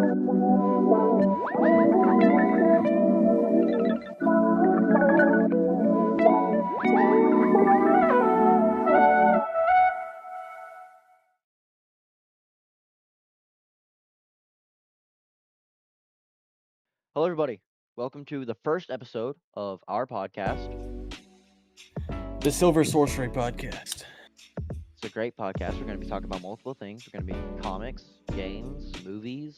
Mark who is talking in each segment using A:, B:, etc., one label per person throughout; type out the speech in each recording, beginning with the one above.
A: Hello, everybody. Welcome to the first episode of our podcast.
B: The Silver Sorcery Podcast.
A: It's a great podcast. We're going to be talking about multiple things. We're going to be comics, games, movies,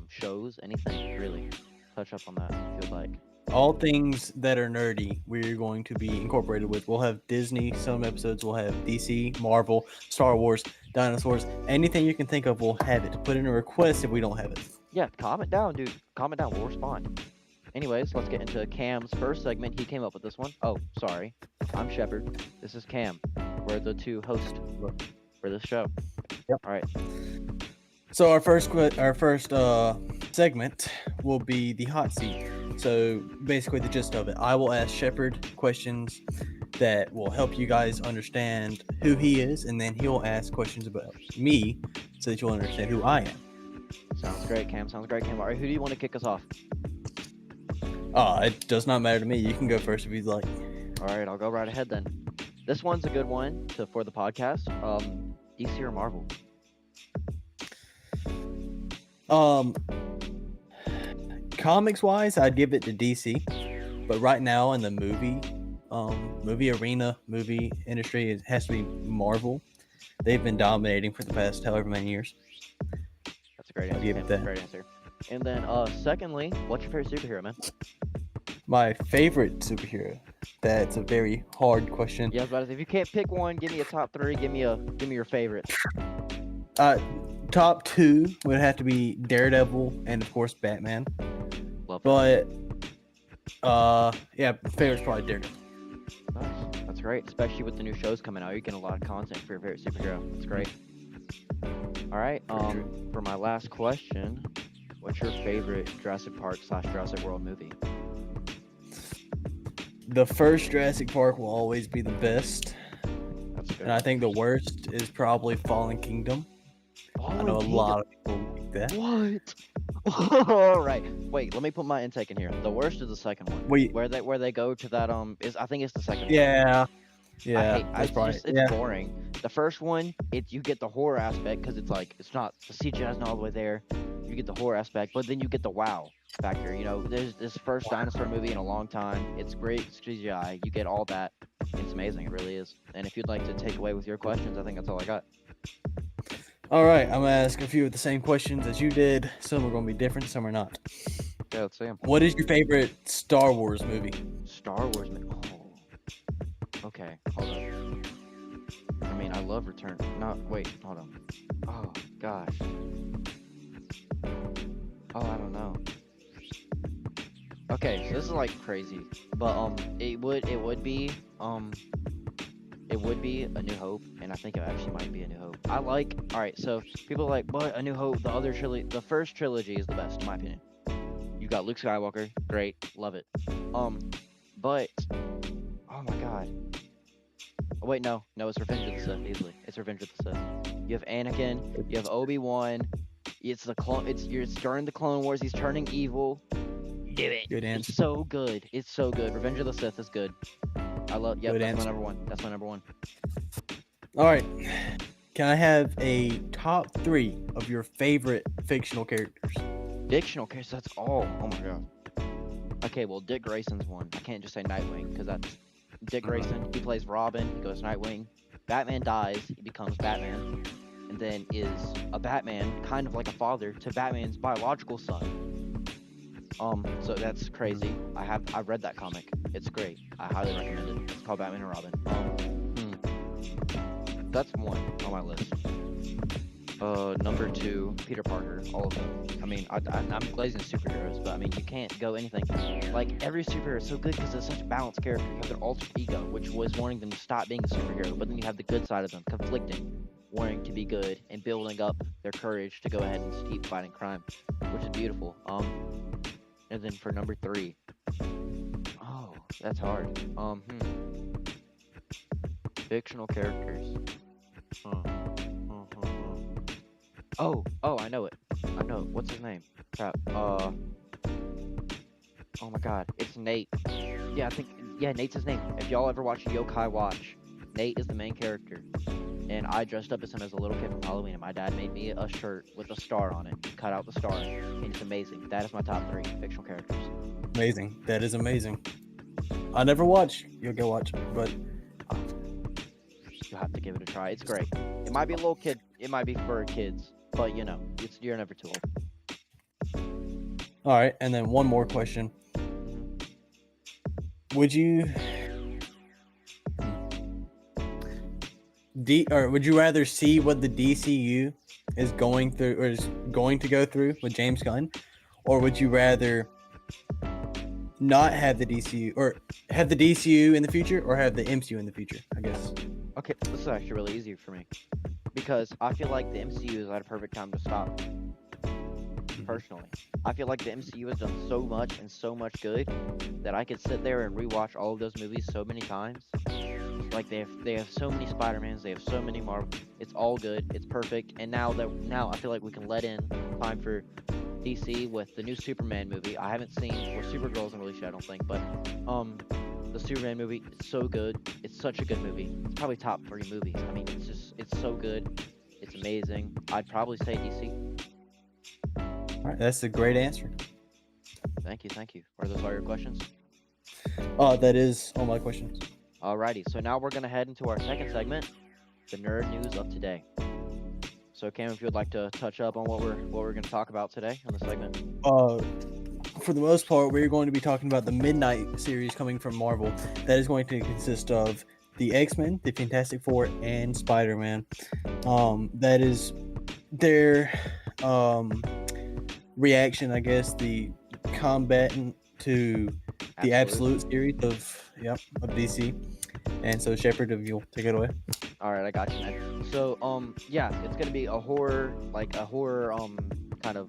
A: shows, anything really. Touch up on that if you'd like.
B: All things that are nerdy, we're going to be incorporated with. We'll have Disney, some episodes we'll have DC, Marvel, Star Wars, dinosaurs, anything you can think of, we'll have it. Put in a request if we don't have it.
A: Yeah, comment down, dude. Comment down. We'll respond. Anyways, let's get into Cam's first segment. He came up with this one. Oh, sorry. I'm Shepard. This is Cam. We're the two hosts for this show.
B: Yep.
A: All right.
B: So our first segment will be the hot seat. So basically the gist of it, I will ask Shepard questions that will help you guys understand who he is, and then he'll ask questions about me so that you'll understand who I am.
A: Sounds great, Cam. All right, who do you want to kick us off?
B: It does not matter to me. You can go first if you'd like.
A: All right, I'll go right ahead then. This one's a good one for the podcast. DC or Marvel?
B: Comics wise, I'd give it to DC, but right now in the movie arena, movie industry, it has to be Marvel. They've been dominating for the past however many years.
A: That's a great answer.
B: Give it that.
A: Great answer. And then, secondly, what's your favorite superhero, man?
B: My favorite superhero. That's a very hard question.
A: Yeah, but if you can't pick one, give me a top three. Give me your favorite.
B: Top two would have to be Daredevil and of course Batman.
A: Love that.
B: But favorite's probably Daredevil.
A: Nice. That's great, especially with the new shows coming out. You're getting a lot of content for your favorite superhero. That's great. All right. For my last question, what's your favorite Jurassic Park / Jurassic World movie?
B: The first Jurassic Park will always be the best.
A: That's good.
B: And I think the worst is probably Fallen Kingdom. I know a lot of people like that.
A: What? All right. Wait, let me put my intake in here. The worst is the second one. Where they go to that I think it's the second one.
B: Yeah.
A: It's boring. The first one, you get the horror aspect because it's not the CGI's not all the way there. You get the horror aspect, but then you get the wow factor. You know, there's this first dinosaur movie in a long time. It's great CGI. You get all that. It's amazing. It really is. And if you'd like to take away with your questions, I think that's all I got.
B: All right, I'm gonna ask a few of the same questions as you did. Some are gonna be different, some are not.
A: Yeah, let's see 'em.
B: What is your favorite Star Wars movie?
A: Star Wars movie. Oh. Okay, hold on. I mean, I love Return. Wait, hold on. Oh gosh. Oh, I don't know. Okay, so this is crazy, but it would be A New Hope, and I think it actually might be A New Hope. Alright, so people are like, what, A New Hope, the first trilogy is the best, in my opinion. You got Luke Skywalker, great, love it. But, oh my god. Oh, wait, no, it's Revenge of the Sith, easily. It's Revenge of the Sith. You have Anakin, you have Obi-Wan, it's during the Clone Wars, he's turning evil. Do it.
B: Good answer.
A: It's so good. Revenge of the Sith is good. That's
B: answer.
A: my number one. That's my number one.
B: All right. Can I have a top 3 of your favorite fictional characters?
A: Fictional characters, that's all. Oh my god. Okay, well, Dick Grayson's one. I can't just say Nightwing, because that's Dick Grayson. He plays Robin. He goes Nightwing. Batman dies. He becomes Batman. And then is a Batman, kind of like a father, to Batman's biological son. So that's crazy. I've read that comic. It's great. I highly recommend it. It's called Batman and Robin. That's one on my list. Number 2, Peter Parker. All of them. I mean, I'm glazing superheroes, but I mean, you can't go anything. Like, every superhero is so good because it's such a balanced character. You have their alter ego, which was wanting them to stop being a superhero, but then you have the good side of them, conflicting, wanting to be good and building up their courage to go ahead and keep fighting crime, which is beautiful. And then for number 3, oh, that's hard. Fictional characters. Oh, I know it. I know. What's his name? Crap. Oh my God. It's Nate. Yeah, I think. Yeah, Nate's his name. If y'all ever watch Yokai Watch, Nate is the main character. And I dressed up as him as a little kid from Halloween, and my dad made me a shirt with a star on it. Cut out the star, and it's amazing. That is my top 3 fictional characters.
B: Amazing. That is amazing. I never watched. You'll go watch it, but
A: You have to give it a try. It's great. It might be a little kid. It might be for kids, but you're never too old.
B: all right. And then one more question:
A: Mhm.
B: Would you would you rather see what the DCU is going through or is going to go through with James Gunn, or would you rather not have the DCU or have the DCU in the future, or have the MCU in the future? I guess.
A: Okay, this is actually really easy for me because I feel like the MCU is at a perfect time to stop. Personally, I feel like the MCU has done so much and so much good that I could sit there and rewatch all of those movies so many times. Like they have so many Spider-Mans, they have so many Marvel. It's all good, it's perfect. And now I feel like we can let in time for DC with the new Superman movie. I haven't seen Supergirl isn't released yet, I don't think, but the Superman movie is so good. It's such a good movie. It's probably top 3 movies. I mean, it's so good. It's amazing. I'd probably say DC.
B: All right, that's a great answer.
A: Thank you. Are those all your questions?
B: That is all my questions.
A: Alrighty, so now we're gonna head into our second segment, the nerd news of today. So Cam, if you would like to touch up on what we're gonna talk about today on the segment.
B: For the most part, we're going to be talking about the Midnight series coming from Marvel. That is going to consist of the X-Men, the Fantastic Four, and Spider-Man. That is their reaction, I guess, the combatant to the Absolute series of DC. And so Shepard, if you'll take it away.
A: All right, I got you, man. So yeah, it's gonna be a horror kind of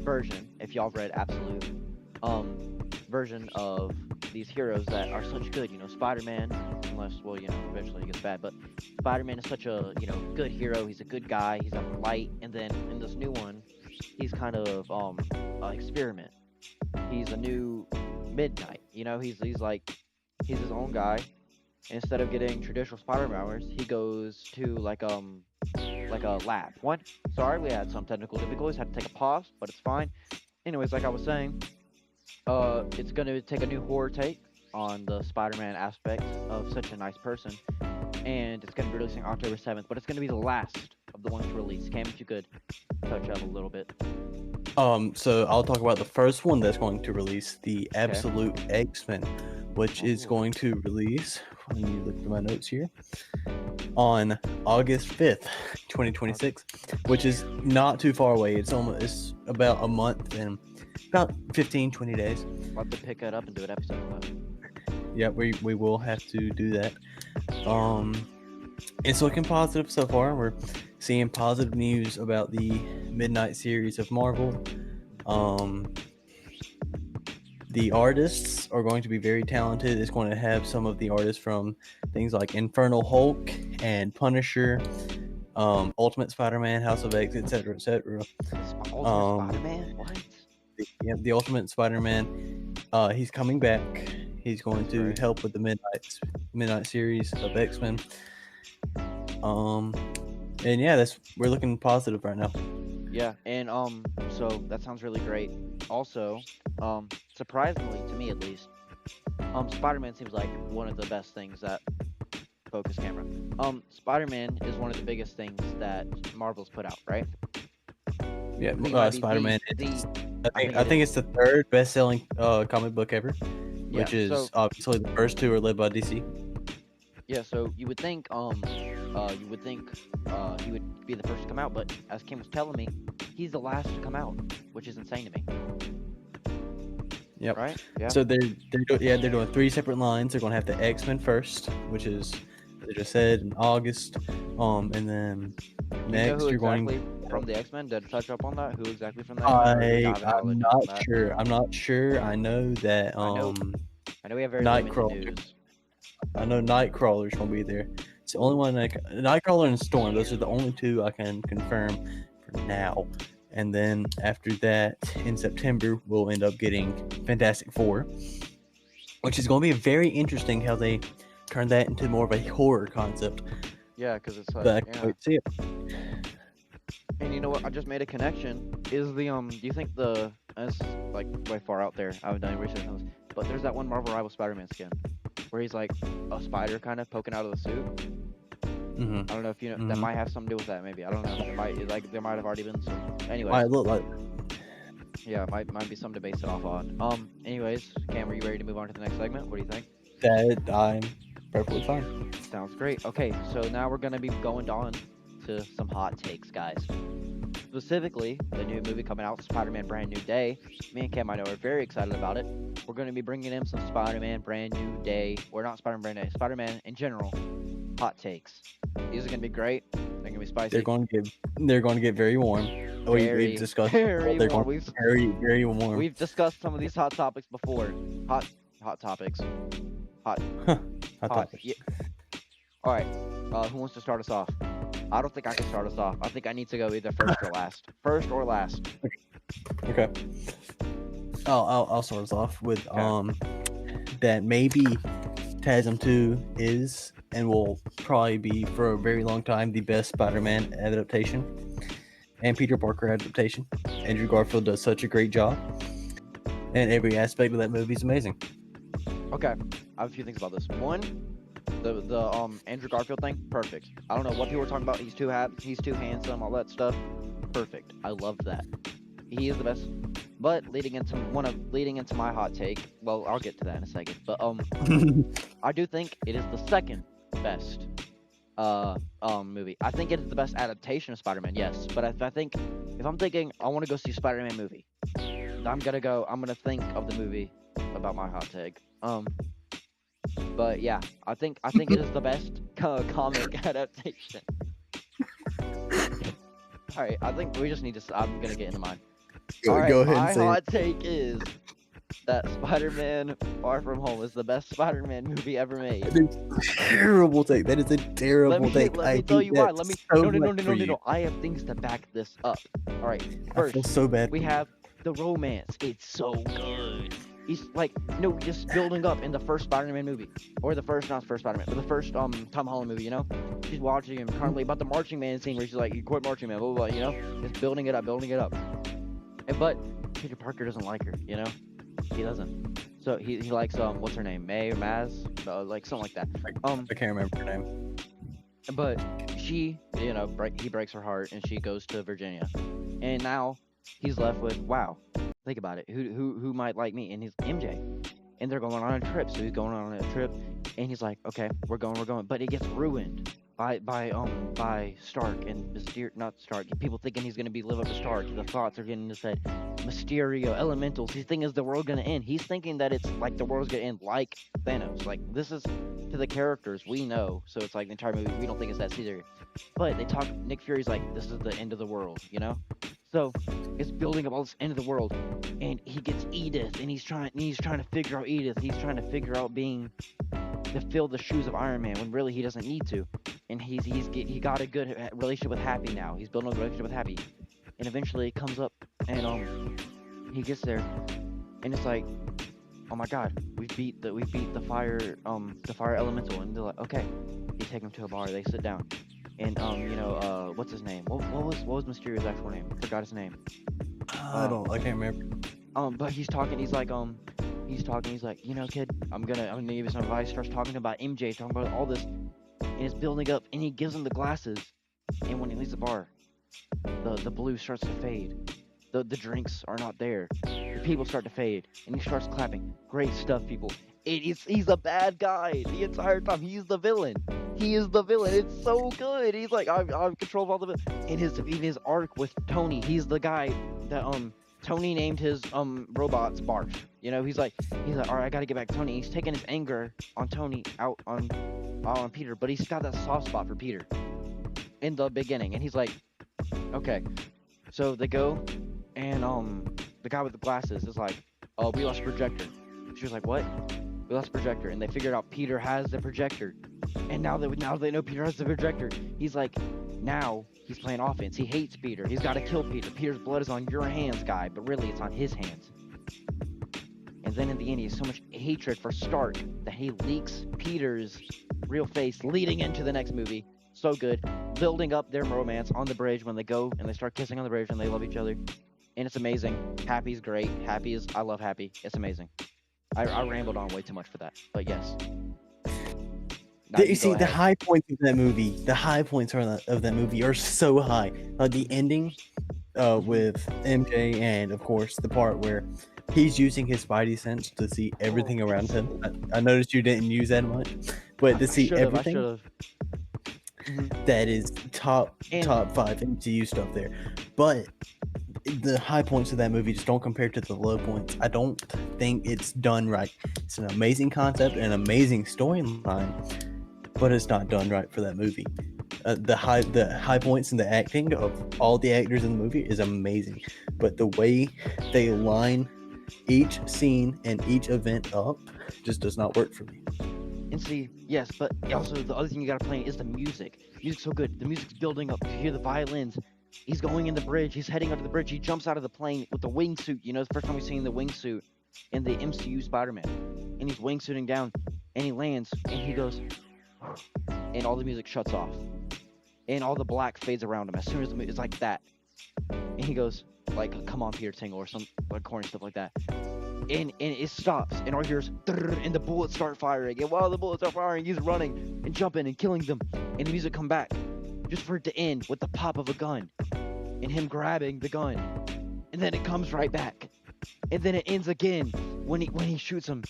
A: version. If y'all read Absolute, version of these heroes that are such good. Spider-Man, unless eventually he gets bad, but Spider-Man is such a good hero. He's a good guy. He's a light, and then in this new one, he's kind of an experiment. He's a new Midnight. He's his own guy. Instead of getting traditional spider powers, he goes to like a lab. What? Sorry, we had some technical difficulties. Had to take a pause, but it's fine. Anyways, like I was saying, it's gonna take a new horror take on the Spider-Man aspect of such a nice person, and it's gonna be releasing October 7th. But it's gonna be the last of the ones to release. Cam, if you could touch up a little bit.
B: So I'll talk about the first one that's going to release, the Absolute X-Men, which is going to release, let me look at my notes here, on August 5th, 2026, which is not too far away. It's about a month and about 15-20 days.
A: We'll have to pick that up and do an episode of that.
B: Yeah, we will have to do that. It's looking positive so far. We're seeing positive news about the Midnight series of Marvel. The artists are going to be very talented. It's going to have some of the artists from things like Infernal Hulk and Punisher, Ultimate Spider-Man, House of X, etc., etc.
A: Ultimate Spider-Man? What?
B: The Ultimate Spider-Man. He's coming back. He's going to help with the Midnight series of X-Men. And yeah, we're looking positive right now.
A: Yeah, and so that sounds really great. Also, surprisingly to me at least, Spider-Man seems like one of the best things that focus camera. Spider-Man is one of the biggest things that Marvel's put out, right?
B: Yeah, Spider-Man. I think it's the third best-selling comic book ever, which is obviously the first two are led by DC.
A: Yeah, so you would think he would be the first to come out, but as Kim was telling me, he's the last to come out, which is insane to me.
B: Yep.
A: Right? Yeah.
B: So they're doing 3 separate lines. They're gonna have the X-Men first, which is they just said in August. And then next you're going
A: from the X-Men. Did I touch up on that? Who exactly from the
B: X-Men? I'm not sure. I'm not sure. I know that
A: I know we have very limited
B: Nightcrawler.
A: news.
B: I know Nightcrawler's gonna be there. It's the only one Nightcrawler and Storm. Those are the only 2 I can confirm for now. And then after that, in September, we'll end up getting Fantastic Four, which is going to be very interesting how they turn that into more of a horror concept.
A: Yeah, because it's
B: But I
A: like,
B: can't
A: yeah.
B: wait to see it.
A: And you know what? I just made a connection. Is the do you think it's like way far out there? I haven't done any research on this, but there's that one Marvel Rival Spider-Man skin where he's like a spider kind of poking out of the suit.
B: Mm-hmm.
A: I don't know if you know. That
B: Mm-hmm.
A: might have something to do with that. Maybe I don't know. It might there might have already been some. Anyways,
B: Might look like.
A: yeah, might be something to base it off on. Anyways, Cam, are you ready to move on to the next segment? What do you think?
B: That I'm perfectly fine.
A: Sounds great. Okay, so now we're gonna be going on to some hot takes, guys. Specifically, the new movie coming out, Spider-Man Brand New Day. Me and Cam, I know, are very excited about it. We're going to be bringing in some Spider-Man Brand New Day, or not Spider-Man Brand New Day, Spider-Man in general, hot takes. These are going to be great. They're going to be spicy.
B: They're going to get very warm. We've discussed.
A: Very
B: They're
A: warm.
B: going to be very warm.
A: We've discussed some of these hot topics before. Hot topics. Hot
B: topics.
A: Yeah. All right. Who wants to start us off? I don't think I can start us off. I think I need to go either first or last. First or last.
B: Okay. I'll start us off with
A: Okay.
B: that maybe TASM 2 is and will probably be for a very long time the best Spider-Man adaptation and Peter Parker adaptation. Andrew Garfield does such a great job, and every aspect of that movie is amazing.
A: Okay, I have a few things about this. One, the Andrew Garfield thing, perfect. I don't know what people were talking about. He's too handsome, all that stuff. Perfect. I loved that. He is the best. But leading into my hot take, well, I'll get to that in a second. But I do think it is the second best movie. I think it is the best adaptation of Spider-Man, yes. But if I'm thinking I want to go see a Spider-Man movie, I'm gonna think of the movie about my hot take. But yeah, I think it is the best comic adaptation. All right, I think we just need to. I'm gonna get into mine.
B: Go ahead
A: my
B: and say
A: hot take is that Spider-Man Far From Home is the best Spider-Man movie ever made.
B: That is a terrible take. That is a terrible take.
A: Let me tell you why. No. I have things to back this up. All right, first,
B: I feel so bad.
A: we have the romance. It's so good. He's like, just building up in the first Spider-Man movie, or not the first Spider-Man, but the first Tom Holland movie. She's watching him currently about the marching man scene where she's like, "You quit marching man," blah blah blah. Just building it up. But Peter Parker doesn't like her. He doesn't. So he likes what's her name, May or Maz, like something like that.
B: I can't remember her name.
A: But she, he breaks her heart and she goes to Virginia, and now he's left with, wow, think about it, who might like me? And he's MJ, and they're going on a trip. So he's going on a trip, and he's like, okay, we're going, but it gets ruined by Stark and not Stark. People thinking he's gonna live up to Stark. The thoughts are getting in his head. Mysterio, elementals. He's thinking, is the world gonna end? He's thinking that it's like the world's gonna end like Thanos. Like, this is to the characters we know. So it's like the entire movie we don't think it's that serious. But they talk. Nick Fury's like, this is the end of the world. So it's building up all this end of the world, and he gets Edith, and he's trying to figure out Edith. He's trying to figure out to fill the shoes of Iron Man when really he doesn't need to. And he got a good relationship with Happy now. He's building a relationship with Happy, and eventually it comes up, and he gets there, and it's like, oh my God, we beat the fire elemental, and they're like, okay. You take him to a bar. They sit down, and what's his name? What was Mysterio's actual name? I forgot his name.
B: I can't remember.
A: But he's talking. He's like, he's like, kid, I'm gonna give you some advice. Starts talking about MJ, talking about all this, and it's building up. And he gives him the glasses, and when he leaves the bar, the blue starts to fade. The drinks are not there. The people start to fade, and he starts clapping. Great stuff, people. He's a bad guy the entire time. He's the villain. He is the villain. It's so good. He's like, I'm control of all the in his arc with Tony. He's the guy that Tony named his robots Barf. He's like, all right, I gotta get back to Tony. He's taking his anger on Tony out on Peter, but he's got that soft spot for Peter in the beginning, and he's like, okay. So they go, and the guy with the glasses is like, oh, we lost projector. She was like, what? We lost projector, and they figured out Peter has the projector, and now they know Peter has the projector. He's like, Now he's playing offense. He hates Peter. He's got to kill Peter. Peter's blood is on your hands, guy, but really it's on his hands. And then in the end, he has so much hatred for Stark that he leaks Peter's real face leading into the next movie. So good. Building up their romance on the bridge when they go and they start kissing on the bridge and they love each other. And it's amazing. Happy's great. I love Happy. It's amazing. I rambled on way too much for that. But yes.
B: You see, the high points of that movie, of that movie are so high. The ending with MJ, and of course the part where he's using his spidey sense to see everything around him. I noticed you didn't use that much, but to see everything, that is top 5 MCU stuff there. But the high points of that movie just don't compare to the low points. I don't think it's done right. It's an amazing concept, an amazing storyline, but it's not done right for that movie. The high points in the acting of all the actors in the movie is amazing, but the way they line each scene and each event up just does not work for me.
A: And see, yes, but also the other thing you gotta play is the music. Music's so good. The music's building up. You hear the violins. He's going in the bridge. He's heading under the bridge. He jumps out of the plane with the wingsuit. You know, the first time we've seen the wingsuit in the MCU Spider-Man. And he's wingsuiting down, and he lands, and he goes, and all the music shuts off. And all the black fades around him as soon as it's like that. And he goes, like, come on, Peter Tingle, or some like corny stuff like that. And it stops, and all you hear is, and the bullets start firing. And while the bullets are firing, he's running and jumping and killing them. And the music come back, just for it to end with the pop of a gun. And him grabbing the gun. And then it comes right back. And then it ends again when he shoots him.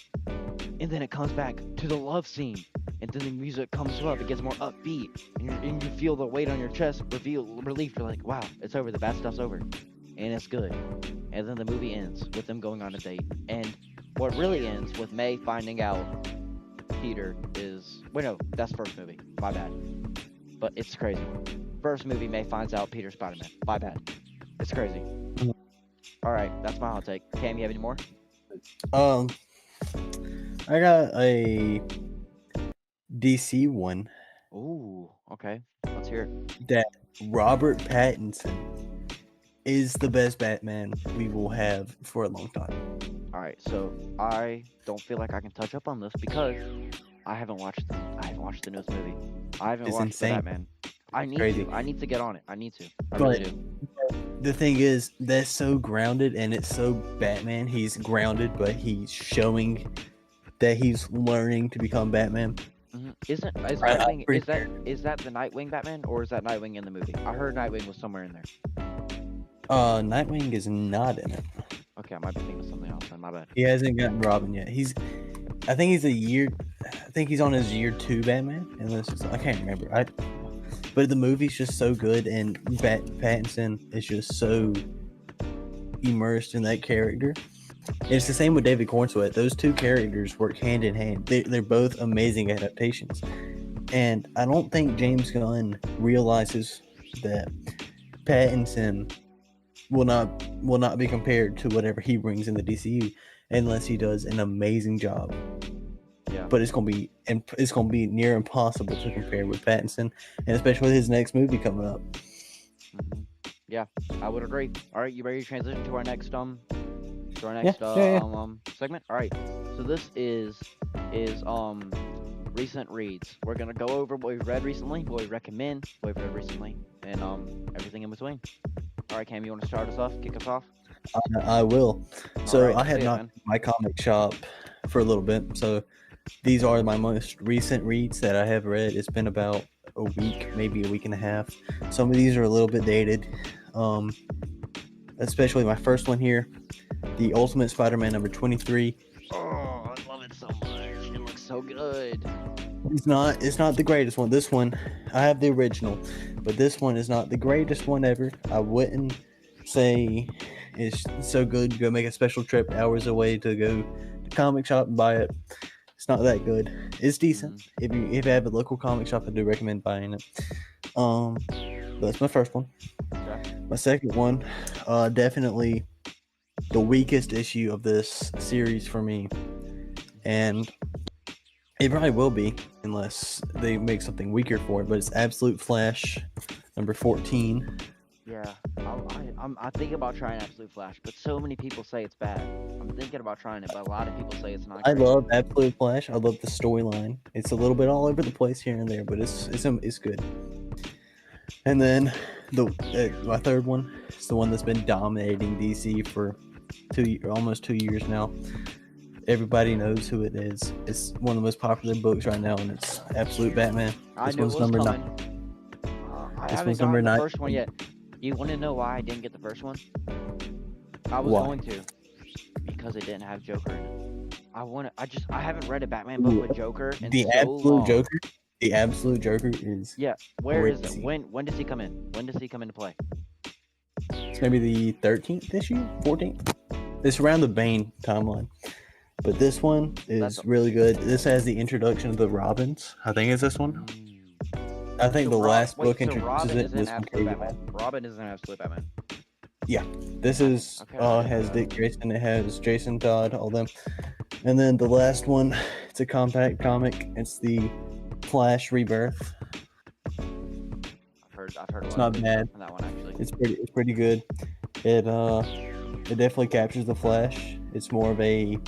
A: And then it comes back to the love scene. And then the music comes up, it gets more upbeat. And you feel the weight on your chest, relief. You're like, wow, it's over, the bad stuff's over. And it's good. And then the movie ends with them going on a date. And what really ends with May finding out Peter is... Wait, no, that's first movie. My bad. But it's crazy. First movie, May finds out Peter's Spider-Man. My bad. It's crazy. Alright, that's my hot take. Cam, you have any more?
B: I got a DC one.
A: Ooh, okay. Let's hear it.
B: That Robert Pattinson is the best Batman we will have for a long time.
A: Alright, so I don't feel like I can touch up on this because I haven't watched the newest movie. I haven't watched the Batman. I need to get on it. I need to. I really do.
B: The thing is, that's so grounded and it's so Batman. He's grounded, but he's showing that he's learning to become Batman.
A: Mm-hmm. Is that the Nightwing Batman, or is that Nightwing in the movie? I heard Nightwing was somewhere in there.
B: Nightwing is not in it.
A: Okay, I might be thinking of something else. My bad.
B: He hasn't gotten Robin yet. I think he's on his year 2 Batman, and I can't remember. But the movie's just so good, and Pattinson is just so immersed in that character. And it's the same with David Cornsweet. Those two characters work hand in hand. They're both amazing adaptations. And I don't think James Gunn realizes that Pattinson will not be compared to whatever he brings in the DCU unless he does an amazing job.
A: Yeah.
B: But it's gonna be near impossible to compare with Pattinson, and especially with his next movie coming up.
A: Mm-hmm. Yeah, I would agree. All right, you ready to transition to our next segment? All right. So this is recent reads. We're gonna go over what we've read recently, what we recommend, what we've read recently, and everything in between. All right, Cam, you want to start us off? Kick us off?
B: I will. So
A: right,
B: I have not my comic shop for a little bit. So these are my most recent reads that I have read. It's been about a week, maybe a week and a half. Some of these are a little bit dated. Especially my first one here, The Ultimate Spider-Man number 23.
A: Oh, I love it so much. It looks so good.
B: It's not the greatest one. This one, I have the original, but this one is not the greatest one ever. I wouldn't say it's so good. Go make a special trip hours away to go to comic shop and buy it. It's not that good. It's decent.
A: Mm-hmm.
B: If you have a local comic shop, I do recommend buying it. That's my first one.
A: Okay.
B: My second one, definitely the weakest issue of this series for me, and it probably will be unless they make something weaker for it. But it's Absolute Flash Number 14.
A: Yeah, I think about trying Absolute Flash, but so many people say it's bad. I'm thinking about trying it, but a lot of people say it's not
B: I
A: great.
B: love Absolute Flash. I love the storyline. It's a little bit all over the place here and there, but it's good. And then my third one is the one that's been dominating DC for almost 2 years now. Everybody knows who it is. It's one of the most popular books right now, and it's Absolute Batman.
A: I
B: This
A: knew it
B: one's
A: was
B: number
A: coming.
B: 9.
A: I
B: This
A: haven't
B: one's number
A: gotten the
B: 9.
A: first one yet. You want to know why I didn't get the first one? I was
B: Why?
A: going to, because it didn't have Joker in it. I haven't read a Batman book with Joker in
B: The
A: so
B: Absolute
A: long.
B: Joker. The Absolute Joker is
A: Yeah, where is it?
B: crazy.
A: When does he come in? When does he come into play?
B: It's maybe the 13th this year, 14th. It's around the Bane timeline. But this one is really good. This has the introduction of the Robins. I think it's this one. I think the last book introduces
A: Robin
B: it.
A: isn't
B: This one
A: Absolute
B: carries
A: Batman. Robin isn't Absolute Batman.
B: Yeah, this is has Dick Grayson. It has Jason Todd, all them, and then the last one. It's a compact comic. It's the Flash Rebirth.
A: I've heard a
B: It's
A: lot
B: not
A: of
B: bad.
A: on that one actually.
B: It's pretty good. It definitely captures the Flash. It's more of a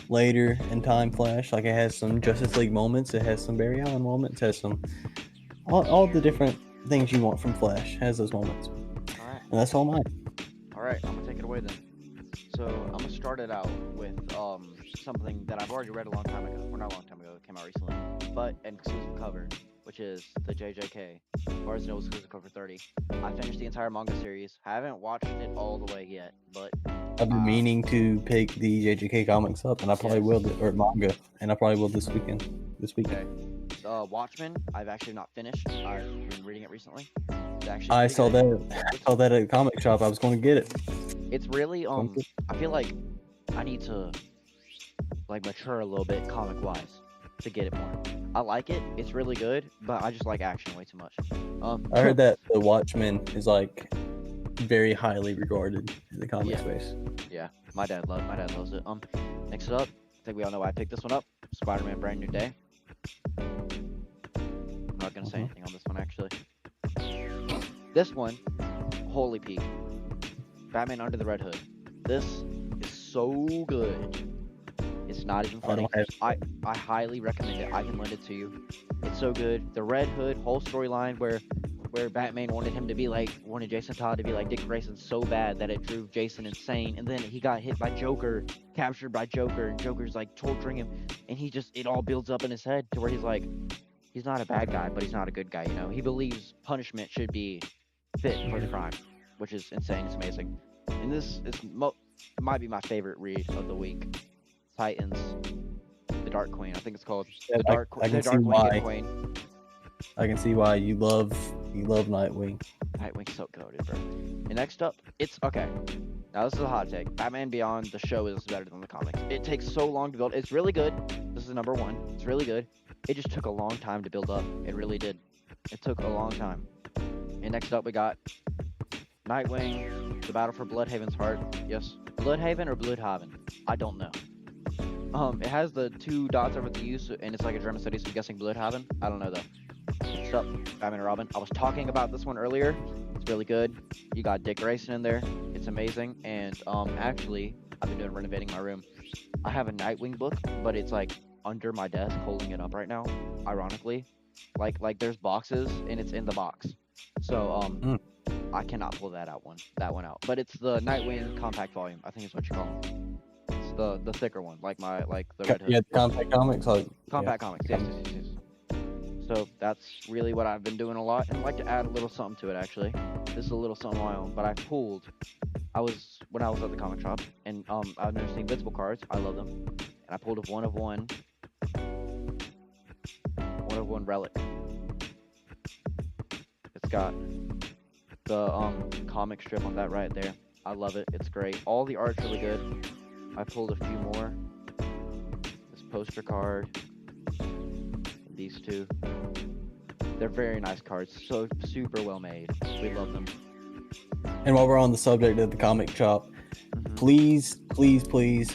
B: later in time Flash. Like it has some Justice League moments. It has some Barry Allen moments. It has some all the different things you want from Flash. Has those moments.
A: All right.
B: And that's all mine.
A: All right, I'm gonna take it away then. So I'm gonna start it out with something that I've already read a long time ago. Well, not a long time ago. It came out recently, but an exclusive cover, which is the JJK, or as no exclusive cover 30. I finished the entire manga series. I haven't watched it all the way yet, but
B: I've been meaning to pick the JJK comics up, and I probably will, or manga, and I probably will this weekend.
A: Okay. Watchmen, I've actually not finished. I've been reading it recently.
B: I saw that at a comic shop. I was going to get it.
A: It's really I feel like I need to mature a little bit comic wise to get it more. I like it. It's really good, but I just like action way too much.
B: I heard that the Watchmen is very highly regarded in the comic space.
A: Yeah, my dad loves it. Next up, I think we all know why I picked this one up. Spider-Man: Brand New Day. I'm not gonna say anything on this one actually. This one, holy peak. Batman Under the Red Hood. This is so good. It's not even funny. I highly recommend it. I can lend it to you. It's so good. The Red Hood whole storyline where Batman wanted Jason Todd to be like Dick Grayson so bad that it drove Jason insane, and then he got hit by Joker, captured by Joker, and Joker's torturing him, and it all builds up in his head to where he's not a bad guy, but he's not a good guy, He believes punishment should be fit for the crime, which is insane. It's amazing. And this might be my favorite read of the week. Titans, The Dark Queen. I think it's called The Dark Queen.
B: I can see why you love Nightwing.
A: Nightwing's so goated, bro. And next up, it's okay. Now this is a hot take. Batman Beyond, the show, is better than the comics. It takes so long to build. It's really good. This is number 1. It's really good. It just took a long time to build up. It really did. It took a long time. And next up, we got Nightwing, The Battle for Bloodhaven's Heart. Yes, Bloodhaven or Bloodhaven? I don't know. It has the 2 dots over the U, and it's like a German study, so I'm guessing Bloodhaven. I don't know though. Next up, Batman and Robin. I was talking about this one earlier. It's really good. You got Dick Grayson in there. It's amazing. And actually, I've been renovating my room. I have a Nightwing book, but it's under my desk, holding it up right now. Ironically, there's boxes, and it's in the box. So I cannot pull that one out. But it's the Nightwing compact volume. I think is what you call them. It's the thicker one, the Red Hood.
B: Yeah, compact comics.
A: Compact comics. Yes. So that's really what I've been doing a lot, and I'd like to add a little something to it actually. This is a little something of my own, but when I was at the comic shop, and I've noticed the Invincible cards. I love them, and I pulled a one of one relic. It's got the comic strip on that right there. I love it. It's great. All the art's really good. I pulled a few more. This poster card. These 2. They're very nice cards. So super well made. We love them.
B: And while we're on the subject of the comic shop, please,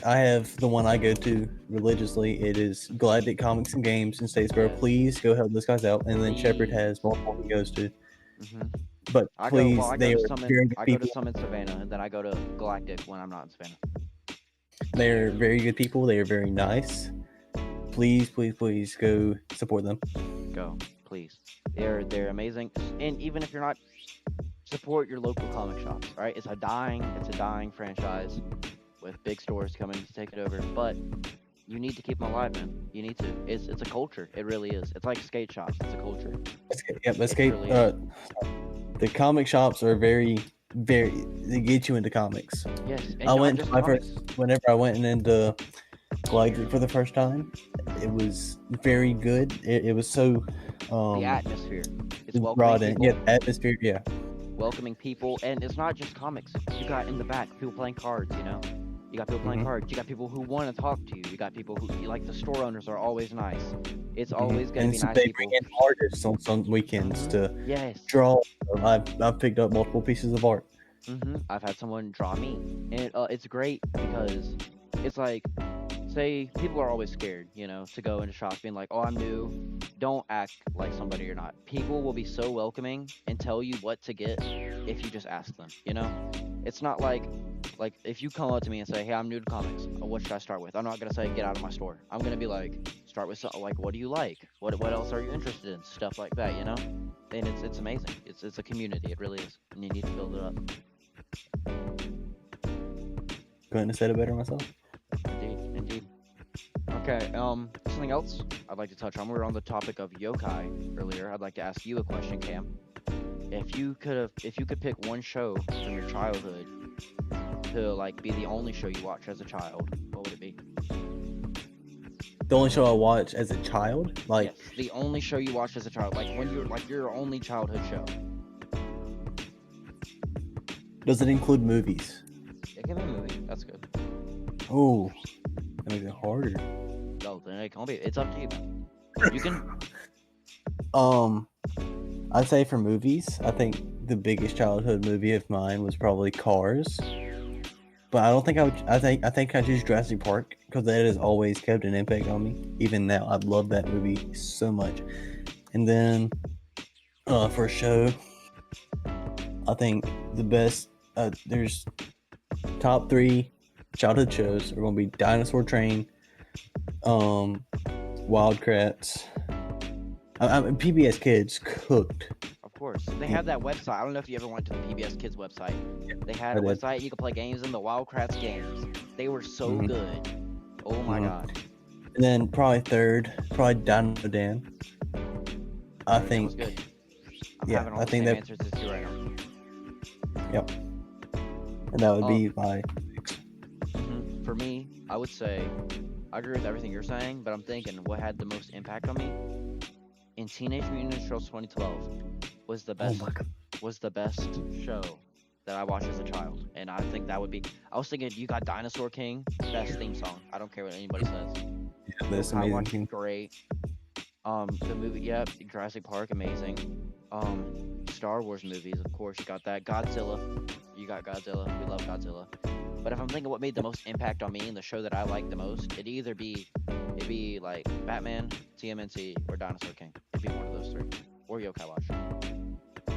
B: I have the one I go to religiously. It is Galactic Comics and Games in Statesboro. Please go help those guys out. And then Shepard has multiple he goes to.
A: Hmm.
B: But
A: I go
B: please,
A: well. I go
B: they
A: to
B: are
A: some in
B: very good
A: I go to
B: people.
A: some in Savannah, and then I go to Galactic when I'm not in Savannah.
B: They're very good people. They are very nice. Please, please, please go support them.
A: Go, please. They're amazing. And even if you're not, support your local comic shops. All right, it's a dying franchise with big stores coming to take it over. But you need to keep them alive, man. You need to. It's a culture. It really is. It's like skate shops. It's a culture.
B: Yep,
A: It
B: escape.
A: truly is.
B: The comic shops are very, very. They get you into comics.
A: Yes, and
B: I
A: not
B: went
A: just
B: to my
A: comics.
B: first. Whenever I went into Galactic for the first time, it was very good. It was so
A: The atmosphere. It's
B: brought
A: welcoming
B: in.
A: people.
B: Yeah, atmosphere. Yeah.
A: Welcoming people, and it's not just comics. You got in the back people playing cards. You got people playing
B: Mhm.
A: cards. You got people who want to talk to you. You got people who like the store owners are always nice. It's
B: Mhm.
A: always gonna
B: And
A: be
B: so
A: nice
B: they
A: people.
B: bring in artists on some weekends
A: Mhm.
B: to
A: Yes.
B: draw. I've picked up multiple pieces of art.
A: I've had someone draw me, and it's great because it's like, say people are always scared, to go into shops being like, "Oh, I'm new." Don't act like somebody you're not. People will be so welcoming and tell you what to get if you just ask them. It's not like if you come up to me and say, "Hey, I'm new to comics. What should I start with?" I'm not gonna say, "Get out of my store." I'm gonna be like, "Start with something like, what do you like? What else are you interested in?" Stuff like that. And it's amazing. It's a community. It really is, and you need to build it up.
B: Couldn't have said it better myself.
A: Indeed, indeed. Okay, something else I'd like to touch on. We were on the topic of yokai earlier. I'd like to ask you a question, Cam. If you could pick one show from your childhood to like be the only show you watch as a child, what would it be?
B: The only show I watched as a child, like,
A: Yes, the only show you watched as a child, like when you're like your only childhood show.
B: does it include movies?
A: It can be a movie. That's good.
B: Oh, that makes it harder.
A: Oh, then it can't be. It's up to you, man. You can.
B: I'd say for movies, I think the biggest childhood movie of mine was probably Cars. But I don't think I would. I think I choose Jurassic Park because that has always kept an impact on me. Even now, I love that movie so much. And then, for a show, I think the best. There's top 3 childhood shows are going to be Dinosaur Train, Wildcrats. PBS Kids cooked.
A: Of course. They have that website. I don't know if you ever went to the PBS Kids website. They had
B: I
A: a
B: did.
A: website and you could play games in the Wildcrats games. They were so
B: Mhm.
A: good. Oh my
B: Mhm.
A: god.
B: And then probably third, probably Dino Dan. I
A: That
B: think.
A: was good. I'm
B: Yeah,
A: having all
B: I
A: the
B: think
A: same
B: that.
A: answers as you right now.
B: Yep. And that would be my.
A: For me, I would say I agree with everything you're saying, but I'm thinking what had the most impact on me in Teenage Mutant Ninja Turtles 2012 was the
B: Oh
A: best
B: my god.
A: was the best show that I watched as a child, and I think that would be. I was thinking you got Dinosaur King, best theme song. I don't care what anybody says.
B: Yeah, that's
A: I
B: amazing.
A: watched
B: Team.
A: great. The movie, yep, Jurassic Park, amazing. Star Wars movies, of course, you got that. Godzilla, you got Godzilla. We love Godzilla. But if I'm thinking what made the most impact on me and the show that I like the most, it'd be like Batman, TMNT, or Dinosaur King. It'd be one of those 3, or Yokai Watch.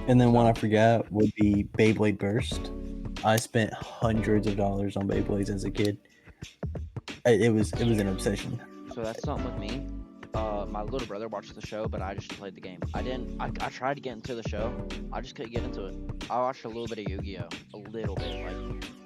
B: And then one I forgot would be Beyblade Burst. I spent hundreds of dollars on Beyblades as a kid. It was an obsession.
A: So that's something with me. My little brother watched the show, but I just played the game. I didn't. I tried to get into the show. I just couldn't get into it. I watched a little bit of Yu-Gi-Oh, a little bit,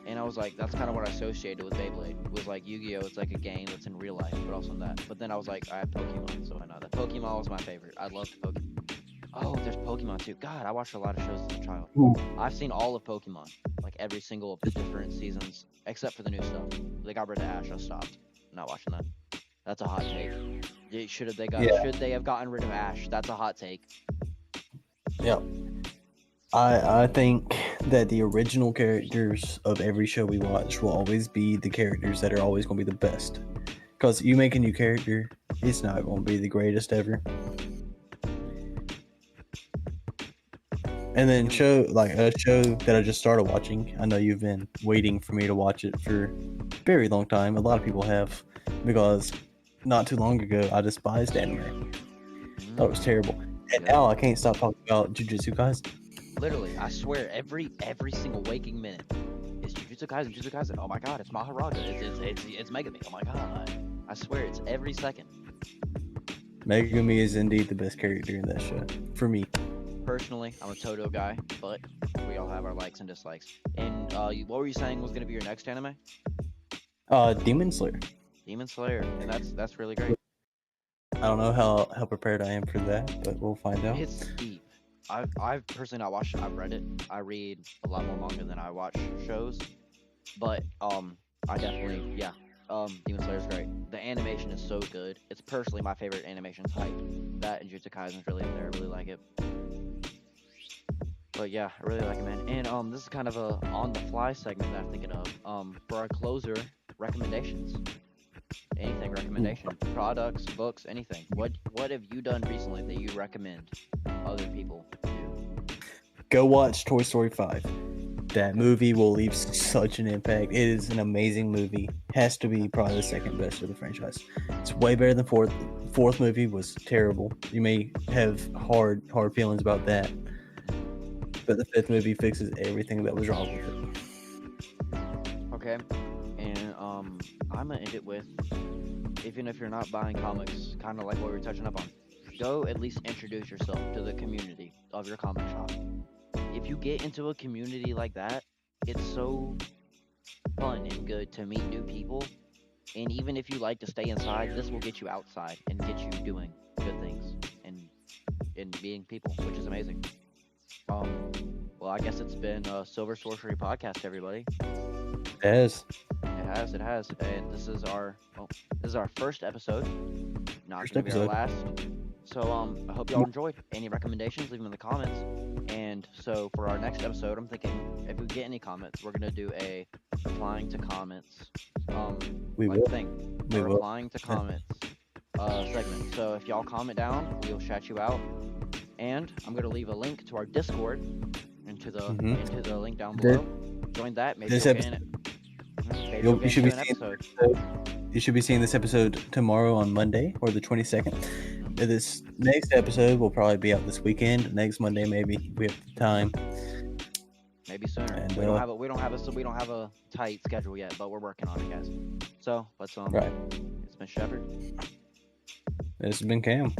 A: and I was like, that's kind of what I associated with Beyblade. Was like Yu-Gi-Oh, it's like a game that's in real life, but also in that. But then I was like, I have Pokemon, so I know that Pokemon was my favorite. I loved Pokemon. Oh, there's Pokemon too. God, I watched a lot of shows as a child.
B: Ooh.
A: I've seen all of Pokemon, like every single of the different seasons, except for the new stuff. They got rid of Ash. I stopped. I'm not watching that. That's a hot take. Should they have gotten rid of Ash? That's a hot take.
B: Yeah. I think that the original characters of every show we watch will always be the characters that are always going to be the best. Because you make a new character, it's not going to be the greatest ever. And then a show that I just started watching. I know you've been waiting for me to watch it for a very long time. A lot of people have, because not too long ago I despised anime. Thought it was terrible. And now I can't stop talking about Jujutsu Kaisen.
A: Literally, I swear, every single waking minute is Jujutsu Kaisen, Jujutsu Kaisen. Oh my god, it's Maharaja. It's Megami. Oh my god, I swear, it's every second.
B: Megumi is indeed the best character in that show for me.
A: Personally, I'm a Toto guy, but we all have our likes and dislikes. And what were you saying was gonna be your next anime?
B: Demon Slayer.
A: Demon Slayer, and that's really great.
B: I don't know how prepared I am for that, but we'll find out.
A: It's deep. I've personally not watched it. I've read it. I read a lot more manga than I watch shows, but I definitely Demon Slayer's great. The animation is so good. It's personally my favorite animation type. That and Jujutsu Kaisen's really up there. I really like it. But yeah, I really like it, man. And this is kind of a on the fly segment that I'm thinking of. For our closer recommendations. Anything recommendation, products, books, anything. What have you done recently that you recommend other people do?
B: Go watch Toy Story 5. That movie will leave such an impact. It is an amazing movie. Has to be probably the second best of the franchise. It's way better than fourth. Fourth movie was terrible. You may have hard feelings about that, but the fifth movie fixes everything that was wrong with it.
A: Okay, and I'm gonna end it with, even if you're not buying comics, kind of like what we were touching up on, go at least introduce yourself to the community of your comic shop. If you get into a community like that, it's so fun and good to meet new people. And even if you like to stay inside, this will get you outside and get you doing good things and being people, which is amazing. Well, I guess it's been a Silver Sorcery Podcast, everybody.
B: Yes.
A: It has, and this is our first episode. Not
B: First
A: gonna be our
B: episode.
A: last. So I hope y'all enjoyed. Any recommendations, leave them in the comments. And so for our next episode, I'm thinking if we get any comments, we're gonna do a replying to comments
B: We
A: like
B: will.
A: thing.
B: We
A: A
B: will.
A: replying to comments segment. So if y'all comment down, we'll shout you out. And I'm gonna leave a link to our Discord into the link down below. Join that. Maybe
B: This
A: you'll
B: episode-
A: get in it. Maybe
B: You'll-
A: you'll
B: you
A: get
B: should be
A: into an
B: seeing-
A: episode.
B: You should be seeing this episode tomorrow on Monday or the 22nd. This next episode will probably be out this weekend. Next Monday, maybe if we have the time.
A: Maybe sooner.
B: And,
A: we don't have a tight schedule yet, but we're working on it, guys. So let's
B: Right.
A: It's been Shepard.
B: This has been Cam.